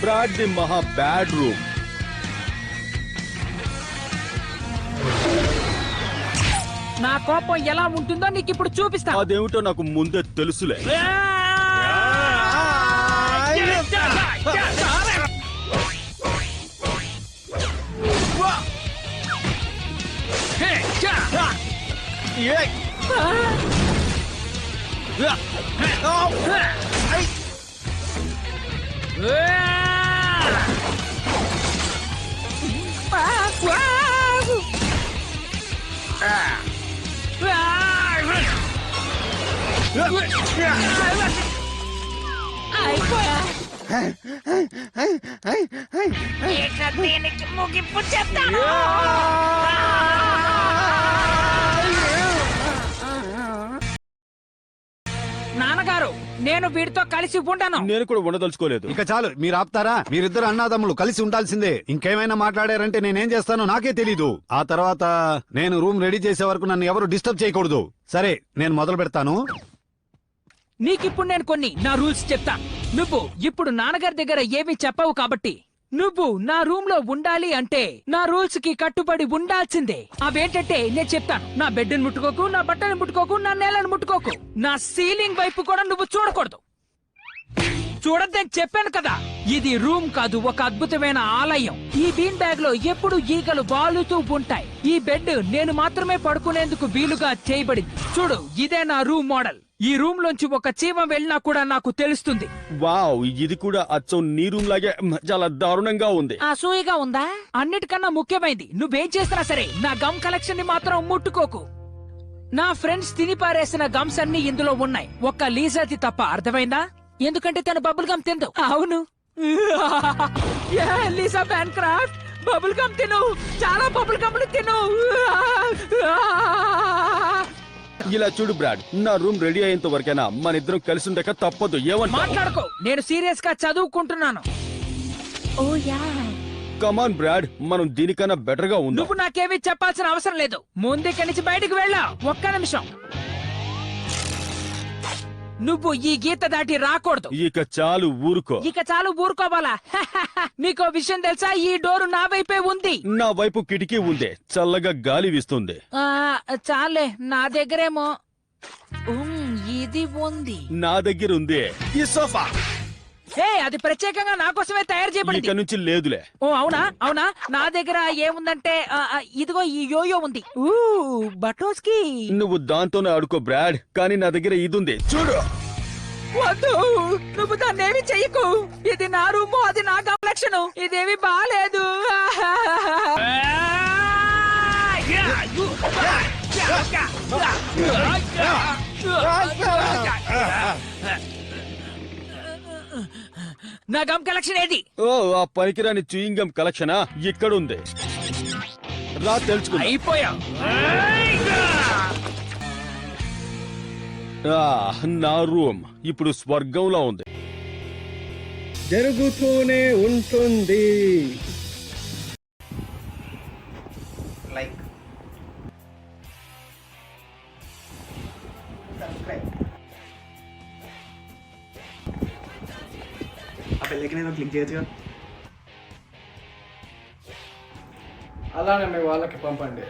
Broad the మహా bad room. నా కోపం ఎలా ఉంటుందో నీకు ఇప్పుడు చూపిస్తా. అదేమిటో నాకు ముందే తెలుసులే. దీనికి ముగింపు చెప్తాను. నాన్నగారు, నేను వీడితో కలిసి ఉండను. నేను కూడా ఉండదలుచుకోలేదు. ఇక చాలు, మీరు ఆపుతారా? మీరిద్దరు అన్నాదమ్ములు కలిసి ఉండాల్సిందే. ఇంకేమైనా మాట్లాడారంటే నేనేం చేస్తానో నాకే తెలీదు. ఆ తర్వాత నేను రూమ్ రెడీ చేసే వరకు నన్ను ఎవరు డిస్టర్బ్ చేయకూడదు. సరే, నేను మొదలు పెడతాను. నీకిప్పుడు నేను కొన్ని నా రూల్స్ చెప్తా. నువ్వు ఇప్పుడు నాన్నగారి దగ్గర ఏమీ చెప్పవు కాబట్టి నువ్వు నా రూమ్ లో ఉండాలి అంటే నా రూల్స్ కి కట్టుబడి ఉండాల్సిందే. అవేంటంటే నేను చెప్తాను. నా బెడ్ ని ముట్టుకోకు, నా బట్టని ముట్టుకోకు, నా నేలను ముట్టుకోకు, నా సీలింగ్ వైపు కూడా నువ్వు చూడకూడదు. చూడద్దని చెప్పాను కదా. ఇది రూమ్ కాదు, ఒక అద్భుతమైన ఆలయం. ఈ బీన్ బ్యాగ్ లో ఎప్పుడు ఈగలు వాలుతూ ఉంటాయి. ఈ బెడ్ నేను మాత్రమే పడుకునేందుకు వీలుగా చేయబడింది. చూడు, ఇదే నా రూమ్ మోడల్. ఈ రూమ్ లోంచి ఒక చీమ వెళ్ళినా కూడా నాకు తెలుస్తుంది. వావ్, ఇది కూడా అచ్చం నీ రూమ్ లాగే చాలా దారుణంగా ఉంది. అసూయగా ఉందా? అన్నిటికన్నా ముఖ్యమైంది, నువ్వేం చేసినా సరే నా గమ్ కలెక్షన్ ని మాత్రం ముట్టుకోకు. నా ఫ్రెండ్స్ తిని పారేసిన గమ్స్ అన్ని ఇందులో ఉన్నాయి, ఒక్క లీజాది తప్ప. అర్థమైందా? ఎందుకంటే తను బబుల్ గమ్ తిందు. అవును, లీజా బ్యాన్ క్రాఫ్ట్ బబుల్ గమ్ తిను, చాలా బబుల్ గమ్లు తిను. ఇలా చూడు బ్రాడ్, నా రూమ్ రెడీ అయ్యేంత వరకైనా మన ఇద్దరం కలిసి ఉండక తప్పదు. ఏమంటా? మాట్లాడుకో, నేను సీరియస్ గా చదువుకుంటున్నాను. ఓ యా, కమాన్ బ్రాడ్, మనం దీనికన్నా బెటర్ గా ఉందాం. నువ్వు నాకేమీ చెప్పాల్సిన అవసరం లేదు. ముందుకి నుంచి బయటికి వెళ్ళా. ఒక్క నిమిషం, నువ్వు ఈ గీత దాటి రాకూడదు. ఇక చాలు, ఊరుకో. ఇక చాలు ఊరుకోవాలా? నీకో విషయం తెలుసా? ఈ డోరు నా వైపే ఉంది. నా వైపు కిటికీ ఉందే, చల్లగా గాలి వీస్తుంది. చాలే, నా దగ్గరేమో ఇది ఉంది. నా దగ్గర ఉంది ఈ సోఫా. అది ప్రత్యేకంగా నా కోసమే తయారు చేయబడింది. ఇక నుంచి లేదులే. ఓ అవునా? అవునా, నా దగ్గర ఏముందంటే ఇదిగో ఈ యోయో ఉంది. బటోస్కి. నువ్వు దాంతోనే ఆడుకో బ్రాడ్, కానీ నా దగ్గర ఇది ఉంది, చూడు. వద్దు, నువ్వు దాన్నేమి చెయ్యకు. ఇది నా రూము, అది నా కలెక్షన్. ఇదేమి బాలేదు. నా గమ్ కలెక్షన్ ఏది? ఓ, ఆ పనికిరాని చూయింగ్ గమ్ కలెక్షనా? ఇక్కడుంది, రా తెలుసుకుందాం. అయిపోయా. నా రూమ్ ఇప్పుడు స్వర్గంలో ఉంది. జరుగుతూనే ఉంటుంది. Like, subscribe. ఆ బెల్ ఐకాన్ ఏదో క్లిక్ చేయొచ్చుగా. అలానే మీ వాళ్ళకి పంపండి.